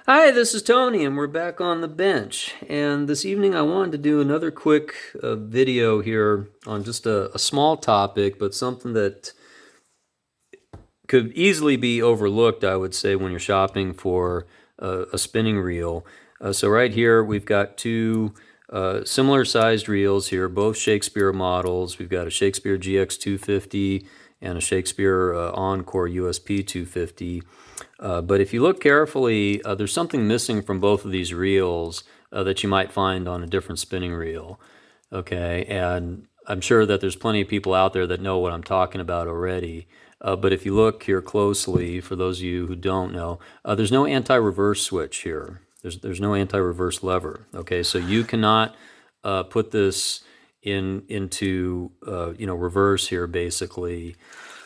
Hi, this is Tony, and we're back on the bench. And this evening, I wanted to do another quick video here on just a small topic, but something that could easily be overlooked, I would say, when you're shopping for a spinning reel. So right here, we've got two similar sized reels here, both Shakespeare models. We've got a Shakespeare GX250 and a Shakespeare Encore USP 250. But if you look carefully, there's something missing from both of these reels that you might find on a different spinning reel. Okay, and I'm sure that there's plenty of people out there that know what I'm talking about already. But if you look here closely, for those of you who don't know, there's no anti-reverse switch here. There's no anti-reverse lever. Okay, so you cannot put this into reverse here basically,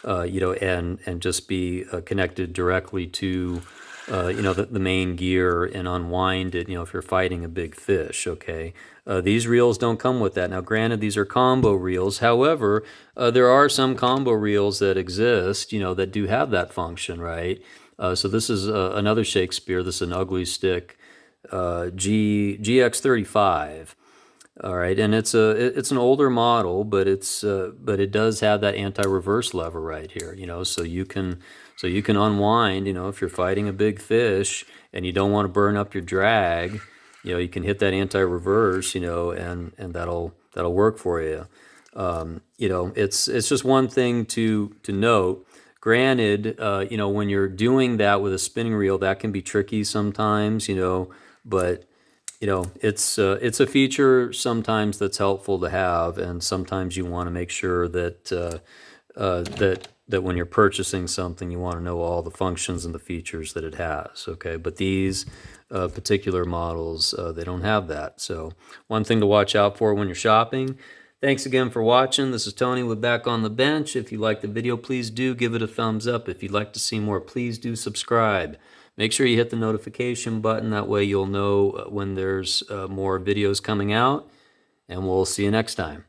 and just be connected directly to the main gear and unwind it, if you're fighting a big fish, okay? These reels don't come with that. Now, granted, these are combo reels. However, there are some combo reels that exist, that do have that function, right? So this is another Shakespeare. This is an ugly stick GX35. All right, and it's an older model, but it does have that anti-reverse lever right here, so you can unwind, if you're fighting a big fish and you don't want to burn up your drag, you can hit that anti-reverse, and that'll work for you. It's just one thing to note. Granted, when you're doing that with a spinning reel, that can be tricky sometimes, but it's a feature sometimes that's helpful to have, and sometimes you want to make sure that that when you're purchasing something, you want to know all the functions and the features that it has. Okay, but these particular models, they don't have that. So one thing to watch out for when you're shopping. Thanks again for watching. This is Tony with Back on the Bench. If you liked the video, please do give it a thumbs up. If you'd like to see more, please do subscribe. Make sure you hit the notification button. That way you'll know when there's more videos coming out. And we'll see you next time.